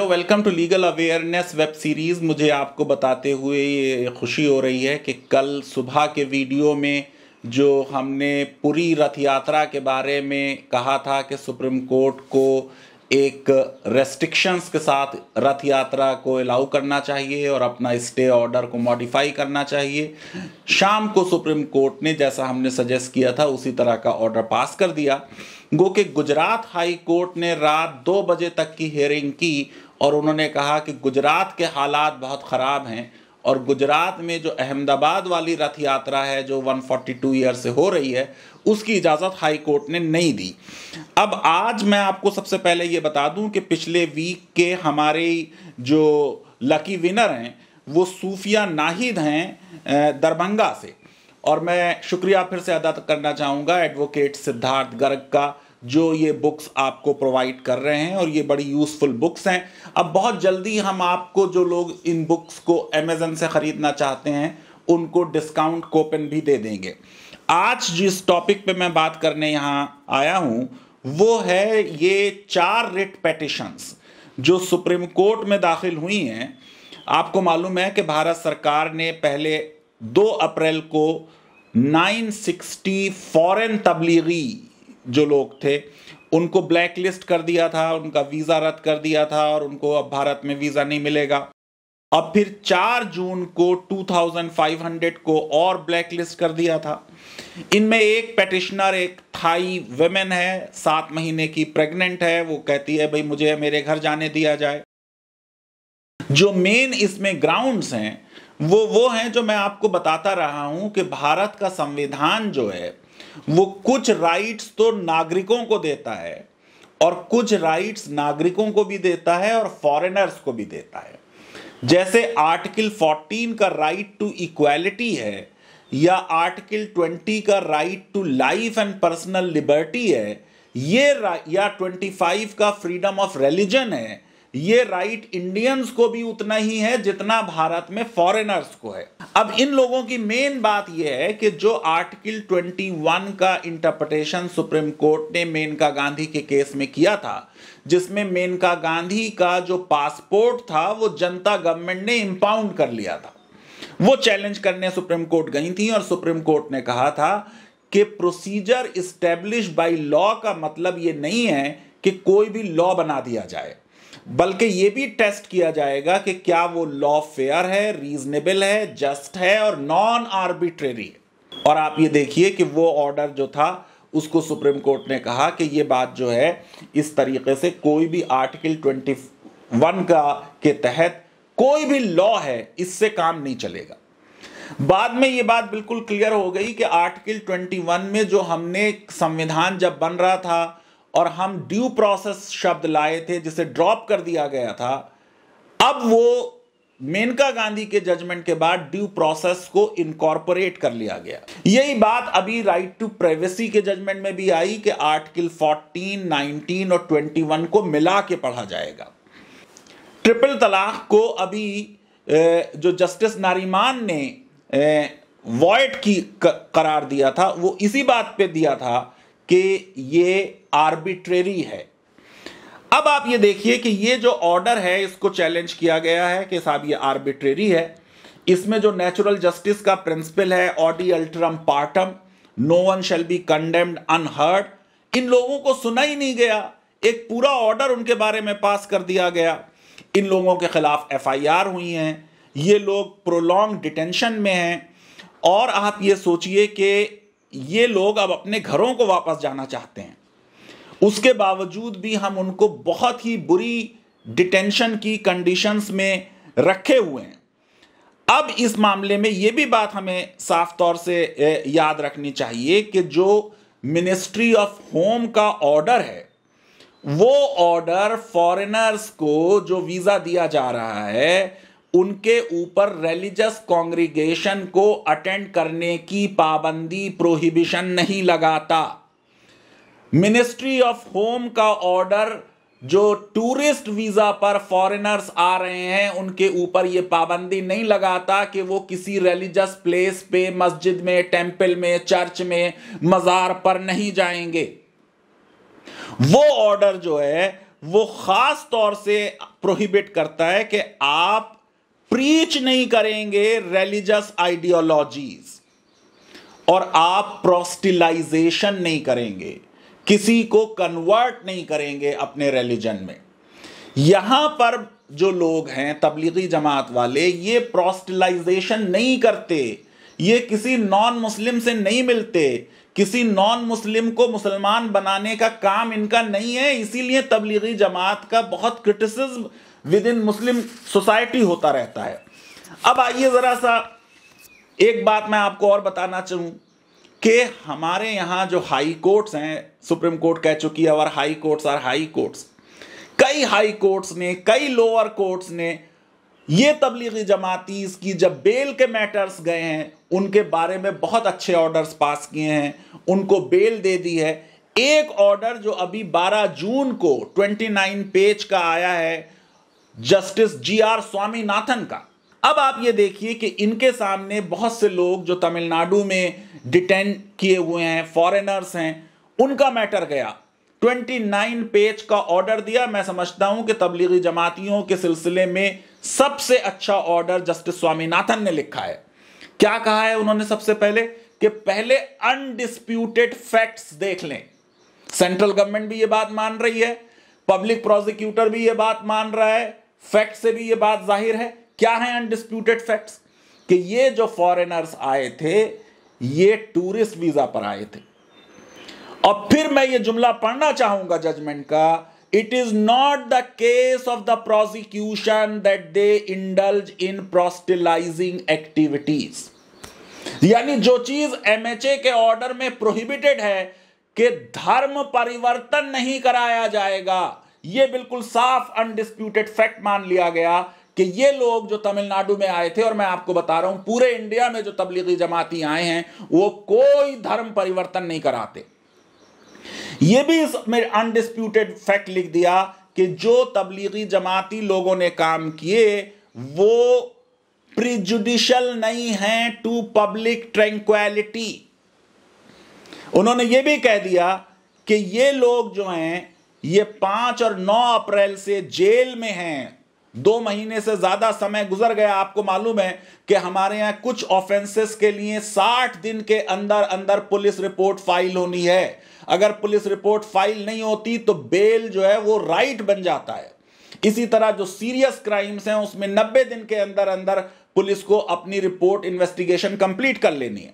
Welcome to legal awareness web series. मुझे आपको बताते हुए ये खुशी हो रही है कि कल सुबह के वीडियो में जो हमने पूरी रथ यात्रा के बारे में कहा था कि सुप्रीम कोर्ट को एक रेस्ट्रिक्शंस के साथ रथ यात्रा को अलाउ करना चाहिए और अपना स्टे ऑर्डर को मॉडिफाई करना चाहिए, शाम को सुप्रीम कोर्ट ने जैसा हमने सजेस्ट किया था उसी तरह का ऑर्डर पास कर दिया। गो कि गुजरात हाई कोर्ट ने रात 2 बजे तक की हियरिंग की और उन्होंने कहा कि गुजरात के हालात बहुत ख़राब हैं और गुजरात में जो अहमदाबाद वाली रथ यात्रा है जो 142 ईयर से हो रही है उसकी इजाज़त हाई कोर्ट ने नहीं दी। अब आज मैं आपको सबसे पहले ये बता दूं कि पिछले वीक के हमारे जो लकी विनर हैं वो सूफिया नाहिद हैं दरभंगा से, और मैं शुक्रिया फिर से अदा करना चाहूँगा एडवोकेट सिद्धार्थ गर्ग का जो ये बुक्स आपको प्रोवाइड कर रहे हैं और ये बड़ी यूज़फुल बुक्स हैं। अब बहुत जल्दी हम आपको जो लोग इन बुक्स को अमेज़न से ख़रीदना चाहते हैं उनको डिस्काउंट कूपन भी दे देंगे। आज जिस टॉपिक पे मैं बात करने यहाँ आया हूँ वो है ये 4 रिट पेटिशंस जो सुप्रीम कोर्ट में दाखिल हुई हैं। आपको मालूम है कि भारत सरकार ने पहले 2 अप्रैल को 960 फॉरेन तबलीगी जो लोग थे उनको ब्लैक लिस्ट कर दिया था, उनका वीज़ा रद्द कर दिया था और उनको अब भारत में वीज़ा नहीं मिलेगा। अब फिर 4 जून को 2500 को और ब्लैक लिस्ट कर दिया था। इनमें एक पेटिशनर एक थाई वुमेन है, 7 महीने की प्रेग्नेंट है, वो कहती है भाई मुझे मेरे घर जाने दिया जाए। जो मेन इसमें ग्राउंड्स हैं वो हैं जो मैं आपको बताता रहा हूं कि भारत का संविधान जो है वो कुछ राइट्स तो नागरिकों को देता है और कुछ राइट्स नागरिकों को भी देता है और फॉरेनर्स को भी देता है। जैसे आर्टिकल 14 का राइट टू इक्वालिटी है या आर्टिकल 20 का right to life and personal liberty है, ये या 25 का फ्रीडम ऑफ रिलीजन है, ये राइट इंडियंस को भी उतना ही है जितना भारत में फॉरेनर्स को है। अब इन लोगों की मेन बात यह है कि जो आर्टिकल 21 का इंटरप्रिटेशन सुप्रीम कोर्ट ने मेनका गांधी के केस में किया था, जिसमें मेनका गांधी का जो पासपोर्ट था वो जनता गवर्नमेंट ने इंपाउंड कर लिया था, वो चैलेंज करने सुप्रीम कोर्ट गई थी और सुप्रीम कोर्ट ने कहा था कि प्रोसीजर इस्टेब्लिश बाय लॉ का मतलब ये नहीं है कि कोई भी लॉ बना दिया जाए, बल्कि ये भी टेस्ट किया जाएगा कि क्या वो लॉ फेयर है, रीजनेबल है, जस्ट है और नॉन आर्बिट्रेरी है। और आप ये देखिए कि वो ऑर्डर जो था उसको सुप्रीम कोर्ट ने कहा कि ये बात जो है इस तरीके से कोई भी आर्टिकल 21 का के तहत कोई भी लॉ है इससे काम नहीं चलेगा। बाद में ये बात बिल्कुल क्लियर हो गई कि आर्टिकल 21 में जो हमने संविधान जब बन रहा था और हम ड्यू प्रोसेस शब्द लाए थे जिसे ड्रॉप कर दिया गया था, अब वो मेनका गांधी के जजमेंट के बाद ड्यू प्रोसेस को इनकॉर्पोरेट कर लिया गया। यही बात अभी राइट टू प्राइवेसी के जजमेंट में भी आई कि आर्टिकल 14, 19 और 21 को मिला के पढ़ा जाएगा। ट्रिपल तलाक को अभी जो जस्टिस नारीमान ने वॉइड की करार दिया था वो इसी बात पे दिया था कि ये आर्बिट्रेरी है। अब आप ये देखिए कि ये जो ऑर्डर है इसको चैलेंज किया गया है कि साहब ये आर्बिट्रेरी है। इसमें जो नेचुरल जस्टिस का प्रिंसिपल है ऑडी अल्टरम पार्टम, no one shall be condemned unheard, इन लोगों को सुना ही नहीं गया। एक पूरा ऑर्डर उनके बारे में पास कर दिया गया। इन लोगों के खिलाफ FIR हुई हैं, ये लोग प्रोलॉन्ग डिटेंशन में हैं और आप ये सोचिए कि ये लोग अब अपने घरों को वापस जाना चाहते हैं, उसके बावजूद भी हम उनको बहुत ही बुरी डिटेंशन की कंडीशंस में रखे हुए हैं। अब इस मामले में ये भी बात हमें साफ तौर से याद रखनी चाहिए कि जो मिनिस्ट्री ऑफ होम का ऑर्डर है वो ऑर्डर फॉरेनर्स को जो वीज़ा दिया जा रहा है उनके ऊपर रिलीजियस कॉन्ग्रीगेशन को अटेंड करने की पाबंदी प्रोहिबिशन नहीं लगाता। मिनिस्ट्री ऑफ होम का ऑर्डर जो टूरिस्ट वीजा पर फॉरेनर्स आ रहे हैं उनके ऊपर यह पाबंदी नहीं लगाता कि वो किसी रिलीजियस प्लेस पे, मस्जिद में, टेंपल में, चर्च में, मजार पर नहीं जाएंगे। वो ऑर्डर जो है वो खास तौर से प्रोहिबिट करता है कि आप प्रीच नहीं करेंगे रिलीजियस आइडियोलॉजीज और आप प्रोस्टिलाइजेशन नहीं करेंगे, किसी को कन्वर्ट नहीं करेंगे अपने रिलीजन में। यहां पर जो लोग हैं तबलीगी जमात वाले, ये प्रोस्टिलाइजेशन नहीं करते, ये किसी नॉन मुस्लिम से नहीं मिलते, किसी नॉन मुस्लिम को मुसलमान बनाने का काम इनका नहीं है। इसीलिए तबलीगी जमात का बहुत criticism with in Muslim society होता रहता है। अब आइए जरा सा एक बात मैं आपको और बताना चाहूं कि हमारे यहां जो हाई कोर्ट्स हैं, सुप्रीम कोर्ट कह चुकी है और high courts or high courts, कई हाई कोर्ट्स ने, कई लोअर कोर्ट्स ने ये तबलीगी जमातीज की जब बेल के मैटर्स गए हैं उनके बारे में बहुत अच्छे ऑर्डर्स पास किए हैं, उनको बेल दे दी है। एक ऑर्डर जो अभी 12 जून को 29 पेज का आया है जस्टिस GR स्वामीनाथन का। अब आप ये देखिए कि इनके सामने बहुत से लोग जो तमिलनाडु में डिटेन किए हुए हैं, फॉरेनर्स हैं, उनका मैटर गया। 29 पेज का ऑर्डर दिया। मैं समझता हूं कि तबलीगी जमातियों के सिलसिले में सबसे अच्छा ऑर्डर जस्टिस स्वामीनाथन ने लिखा है। क्या कहा है उन्होंने? सबसे पहले कि पहले अनडिस्प्यूटेड फैक्ट्स देख लें। सेंट्रल गवर्नमेंट भी ये बात मान रही है, पब्लिक प्रोसिक्यूटर भी ये बात मान रहा है, फैक्ट से भी ये बात जाहिर है। क्या है अनडिस्प्यूटेड फैक्ट्स? कि ये जो फॉरेनर्स आए थे ये टूरिस्ट वीजा पर आए थे। और फिर मैं ये जुमला पढ़ना चाहूंगा जजमेंट का, it is not the case of the prosecution that they indulge in proselytising activities. यानी जो चीज MHA के ऑर्डर में प्रोहिबिटेड है कि धर्म परिवर्तन नहीं कराया जाएगा, यह बिल्कुल साफ अनडिस्प्यूटेड फैक्ट मान लिया गया कि ये लोग जो तमिलनाडु में आए थे, और मैं आपको बता रहा हूं पूरे इंडिया में जो तबलीगी जमाती आए हैं वो कोई धर्म परिवर्तन नहीं कराते। ये भी इसमें अनडिस्प्यूटेड फैक्ट लिख दिया कि जो तबलीगी जमाती लोगों ने काम किए वो प्रिजुडिशियल नहीं है टू पब्लिक ट्रैंक्विलिटी। उन्होंने ये भी कह दिया कि ये लोग जो हैं ये 5 और 9 अप्रैल से जेल में हैं। 2 महीने से ज्यादा समय गुजर गया। आपको मालूम है कि हमारे यहां कुछ ऑफेंसेस के लिए 60 दिन के अंदर अंदर पुलिस रिपोर्ट फाइल होनी है। अगर पुलिस रिपोर्ट फाइल नहीं होती तो बेल जो है वो राइट बन जाता है। इसी तरह जो सीरियस क्राइम्स हैं उसमें 90 दिन के अंदर अंदर पुलिस को अपनी रिपोर्ट इन्वेस्टिगेशन कंप्लीट कर लेनी है।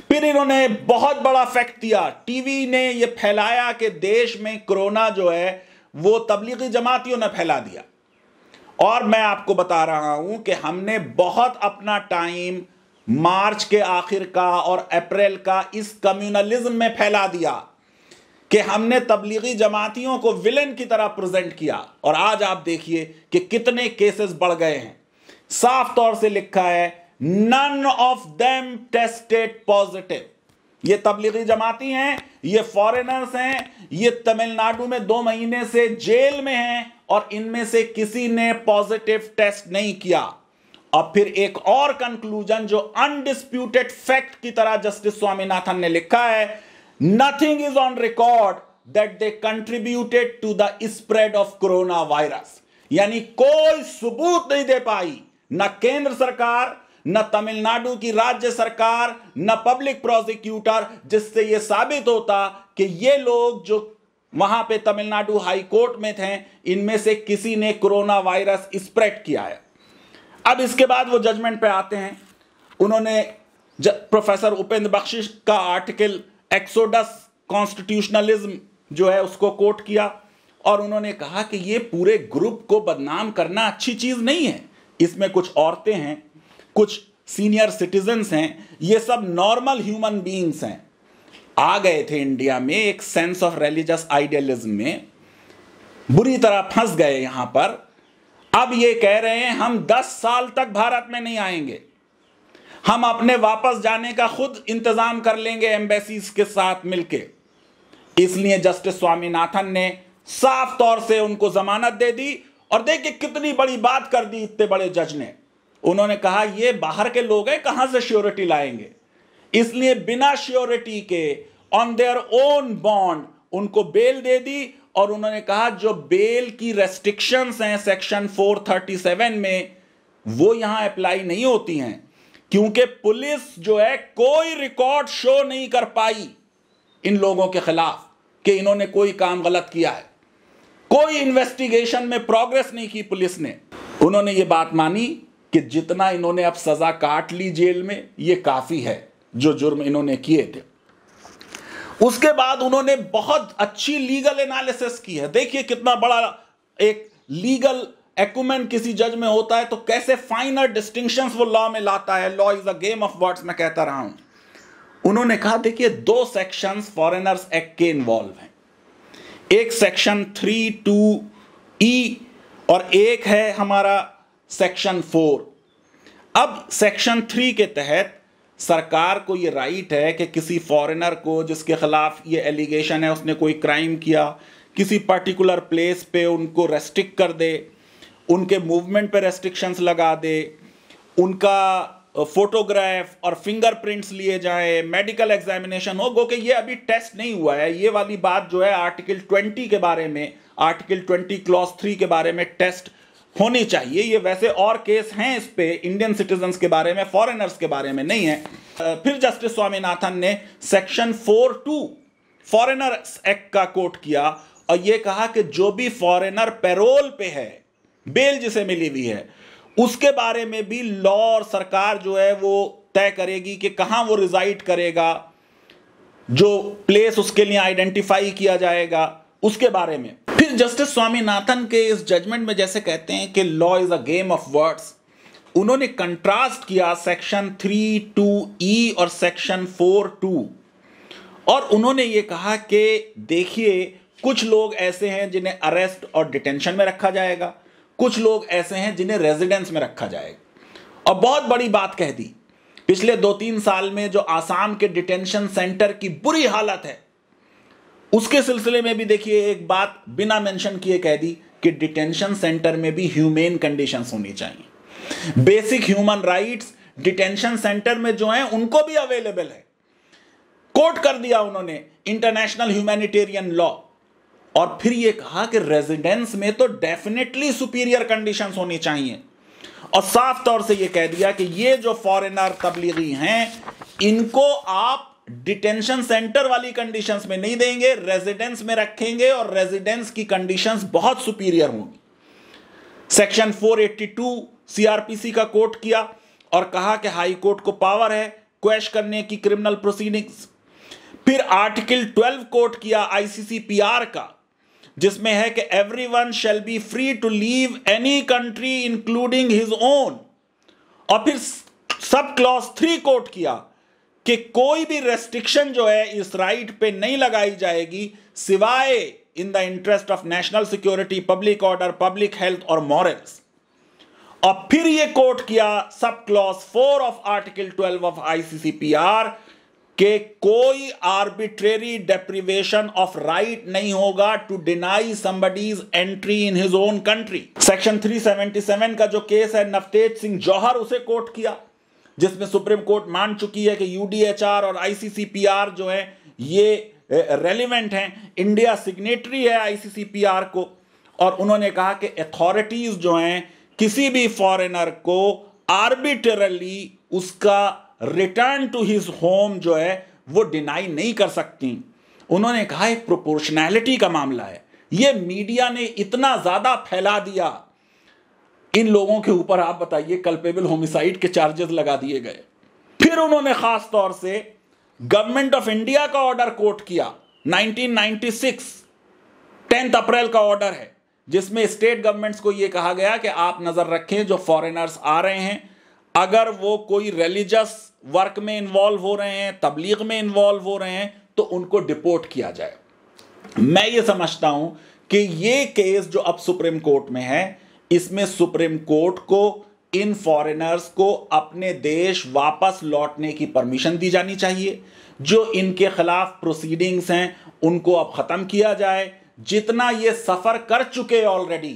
फिर इन्होंने बहुत बड़ा फैक्ट दिया, टीवी ने यह फैलाया कि देश में कोरोना जो है वो तबलीगी जमातियों ने फैला दिया। और मैं आपको बता रहा हूं कि हमने बहुत अपना टाइम मार्च के आखिर का और अप्रैल का इस कम्युनलिज्म में फैला दिया कि हमने तबलीगी जमातियों को विलेन की तरह प्रेजेंट किया। और आज आप देखिए कि कितने केसेस बढ़ गए हैं। साफ तौर से लिखा है none of them tested positive. ये तबलीगी जमाती हैं, ये फॉरेनर्स हैं, ये तमिलनाडु में 2 महीने से जेल में हैं और इनमें से किसी ने पॉजिटिव टेस्ट नहीं किया। और फिर एक और कंक्लूजन जो अनडिस्प्यूटेड फैक्ट की तरह जस्टिस स्वामीनाथन ने लिखा है, nothing is on record that they contributed to the spread of corona virus. यानी कोई सबूत नहीं दे पाई, न केंद्र सरकार, न तमिलनाडु की राज्य सरकार, न पब्लिक प्रोसिक्यूटर, जिससे यह साबित होता कि ये लोग जो वहां पे तमिलनाडु हाई कोर्ट में थे इनमें से किसी ने कोरोना वायरस स्प्रेड किया है। अब इसके बाद वो जजमेंट पे आते हैं। उन्होंने प्रोफेसर उपेंद्र बख्शिश का आर्टिकल एक्सोडस कॉन्स्टिट्यूशनलिज्म जो है उसको कोट किया और उन्होंने कहा कि ये पूरे ग्रुप को बदनाम करना अच्छी चीज नहीं है। इसमें कुछ औरतें हैं, कुछ सीनियर सिटीजन्स हैं, ये सब नॉर्मल ह्यूमन बीइंग्स हैं। आ गए थे इंडिया में एक सेंस ऑफ रिलीजियस आइडियलिज्म में, बुरी तरह फंस गए यहां पर। अब ये कह रहे हैं हम 10 साल तक भारत में नहीं आएंगे, हम अपने वापस जाने का खुद इंतजाम कर लेंगे एम्बेसीज के साथ मिलके। इसलिए जस्टिस स्वामीनाथन ने साफ तौर से उनको जमानत दे दी। और देखिए कितनी बड़ी बात कर दी इतने बड़े जज ने। उन्होंने कहा ये बाहर के लोग हैं, कहां से श्योरिटी लाएंगे, इसलिए बिना श्योरिटी के ऑन देयर ओन बॉन्ड उनको बेल दे दी और उन्होंने कहा जो बेल की रेस्ट्रिक्शंस हैं सेक्शन 437 में वो यहां अप्लाई नहीं होती हैं, क्योंकि पुलिस जो है कोई रिकॉर्ड शो नहीं कर पाई इन लोगों के खिलाफ कि इन्होंने कोई काम गलत किया है। कोई इन्वेस्टिगेशन में प्रोग्रेस नहीं की पुलिस ने। उन्होंने ये बात मानी कि जितना इन्होंने अब सजा काट ली जेल में, ये काफी है जो जुर्म इन्होंने किए थे। उसके बाद उन्होंने बहुत अच्छी लीगल एनालिसिस की है। देखिए कितना बड़ा एक लीगल एक्यूमेन किसी जज में होता है, तो कैसे फाइनर डिस्टिंक्शंस वो लॉ में लाता है। Law is a game of words, मैं कहता रहा हूं। उन्होंने कहा देखिए 2 सेक्शंस फॉरेनर्स एक्ट के इन्वॉल्व हैं, एक सेक्शन 32E और एक है हमारा सेक्शन 4। अब सेक्शन 3 के तहत सरकार को ये राइट है कि किसी फॉरेनर को जिसके खिलाफ ये एलिगेशन है उसने कोई क्राइम किया, किसी पर्टिकुलर प्लेस पे उनको रेस्ट्रिक्ट कर दे, उनके मूवमेंट पे रेस्ट्रिक्शंस लगा दे, उनका फोटोग्राफ और फिंगरप्रिंट्स लिए जाए, मेडिकल एग्जामिनेशन हो। गो कि ये अभी टेस्ट नहीं हुआ है, ये वाली बात जो है आर्टिकल 20 के बारे में, आर्टिकल 20 क्लॉज 3 के बारे में टेस्ट होनी चाहिए। ये वैसे और केस हैं इस पे इंडियन सिटीजन्स के बारे में, फॉरेनर्स के बारे में नहीं है। फिर जस्टिस स्वामीनाथन ने सेक्शन 42 फॉरेनर एक्ट का कोट किया और ये कहा कि जो भी फॉरेनर पैरोल पे है, बेल जिसे मिली हुई है, उसके बारे में भी लॉ और सरकार जो है वो तय करेगी कि कहां वो रिजाइड करेगा, जो प्लेस उसके लिए आइडेंटिफाई किया जाएगा उसके बारे में। फिर जस्टिस स्वामीनाथन के इस जजमेंट में जैसे कहते हैं कि law is a game of words, उन्होंने कंट्रास्ट किया सेक्शन 32E और सेक्शन 42 और उन्होंने ये कहा कि देखिए कुछ लोग ऐसे हैं जिन्हें अरेस्ट और डिटेंशन में रखा जाएगा, कुछ लोग ऐसे हैं जिन्हें रेजिडेंस में रखा जाएगा। और बहुत बड़ी बात कह दी, पिछले 2-3 साल में जो आसाम के डिटेंशन सेंटर की बुरी हालत है उसके सिलसिले में भी देखिए एक बात बिना मेंशन किए कह दी कि डिटेंशन सेंटर में भी ह्यूमेन कंडीशंस होनी चाहिए। Basic human rights detention centre में जो हैं उनको भी अवेलेबल है। कोट कर दिया उन्होंने इंटरनेशनल ह्यूमैनिटेरियन लॉ। और फिर यह कहा कि रेजिडेंस में तो डेफिनेटली सुपीरियर कंडीशंस होनी चाहिए और साफ तौर से यह कह दिया कि ये जो फॉरेनर तबलीगी हैं इनको आप डिटेंशन सेंटर वाली कंडीशंस में नहीं देंगे, रेजिडेंस में रखेंगे और रेजिडेंस की कंडीशंस बहुत सुपीरियर होंगी। सेक्शन 482 सीआरपीसी का कोट किया और कहा कि हाई कोर्ट को पावर है क्वेश करने की क्रिमिनल प्रोसीडिंग्स। फिर आर्टिकल 12 कोट किया आईसीसीपीआर का, जिसमें है कि everyone shall be free to leave any country including his own. और फिर सब क्लॉज 3 कोट किया कि कोई भी रेस्ट्रिक्शन जो है इस राइट पे नहीं लगाई जाएगी सिवाय in the interest of national security, public order, public health और मॉरल्स। और फिर यह कोट किया sub clause 4 of article 12 of ICCPR कि कोई आर्बिट्रेरी डेप्रिवेशन ऑफ राइट नहीं होगा to deny somebody's entry in his own country. Section 377 का जो केस है नवतेज सिंह जौहर, उसे कोट किया, जिसमें सुप्रीम कोर्ट मान चुकी है कि यूडीएचआर और आईसीसीपीआर जो है ये रेलिवेंट हैं। इंडिया सिग्नेटरी है आईसीसीपीआर को और उन्होंने कहा कि अथॉरिटीज जो हैं किसी भी फॉरेनर को आर्बिट्रली उसका रिटर्न टू हिज होम जो है वो डिनाई नहीं कर सकती। उन्होंने कहा एक प्रोपोर्शनैलिटी का मामला है। ये मीडिया ने इतना ज्यादा फैला दिया इन लोगों के ऊपर, आप बताइए कल्पेबल होमिसाइड के चार्जेस लगा दिए गए। फिर उन्होंने खास तौर से गवर्नमेंट ऑफ इंडिया का ऑर्डर कोट किया 1996 10 अप्रैल का ऑर्डर है, जिसमें स्टेट गवर्नमेंट्स को यह कहा गया कि आप नजर रखें जो फॉरेनर्स आ रहे हैं, अगर वो कोई रिलीजियस वर्क में इन्वॉल्व हो रहे हैं, तबलीग में इन्वॉल्व हो रहे हैं, तो उनको डिपोर्ट किया जाए। मैं ये समझता हूं कि ये केस जो अब सुप्रीम कोर्ट में है, इसमें सुप्रीम कोर्ट को इन फॉरेनर्स को अपने देश वापस लौटने की परमिशन दी जानी चाहिए। जो इनके खिलाफ प्रोसीडिंग्स हैं उनको अब खत्म किया जाए। जितना ये सफर कर चुके ऑलरेडी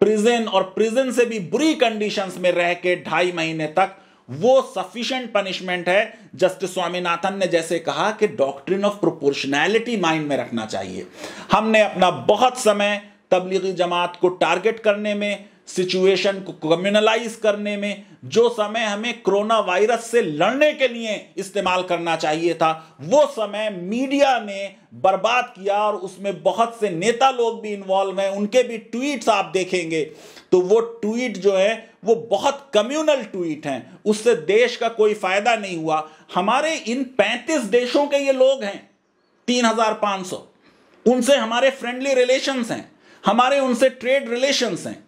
प्रिजन और प्रिजन से भी बुरी कंडीशंस में रह के 2.5 महीने तक, वो सफिशिएंट पनिशमेंट है। जस्टिस स्वामीनाथन ने जैसे कहा कि डॉक्ट्रिन ऑफ प्रोपोर्शनैलिटी माइंड में रखना चाहिए। हमने अपना बहुत समय तबलीगी जमात को टारगेट करने में, सिचुएशन को कम्युनलाइज करने में, जो समय हमें कोरोना वायरस से लड़ने के लिए इस्तेमाल करना चाहिए था, वो समय मीडिया ने बर्बाद किया और उसमें बहुत से नेता लोग भी इन्वॉल्व हैं। उनके भी ट्वीट्स आप देखेंगे तो वो ट्वीट जो है वो बहुत कम्युनल ट्वीट हैं, उससे देश का कोई फायदा नहीं हुआ। हमारे इन 35 देशों के ये लोग हैं 3500, उनसे हमारे फ्रेंडली रिलेशंस हैं, हमारे उनसे ट्रेड रिलेशंस हैं।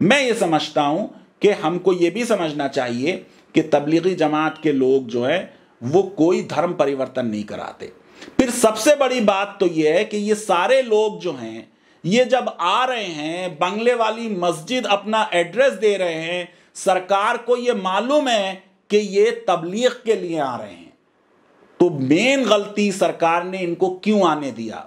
मैं ये समझता हूं कि हमको ये भी समझना चाहिए कि तबलीगी जमात के लोग जो है वो कोई धर्म परिवर्तन नहीं कराते। फिर सबसे बड़ी बात तो ये है कि ये सारे लोग जो हैं ये जब आ रहे हैं, बंगले वाली मस्जिद अपना एड्रेस दे रहे हैं, सरकार को ये मालूम है कि ये तबलीग के लिए आ रहे हैं, तो मेन गलती सरकार ने इनको क्यों आने दिया?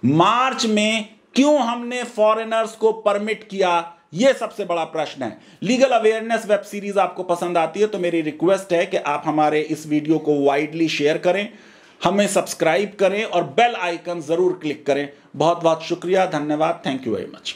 मार्च में क्यों हमने फॉरेनर्स को परमिट किया? यह सबसे बड़ा प्रश्न है। लीगल अवेयरनेस वेब सीरीज आपको पसंद आती है तो मेरी रिक्वेस्ट है कि आप हमारे इस वीडियो को वाइडली शेयर करें, हमें सब्सक्राइब करें और बेल आइकन जरूर क्लिक करें। बहुत बहुत शुक्रिया, धन्यवाद, थैंक यू वेरी मच।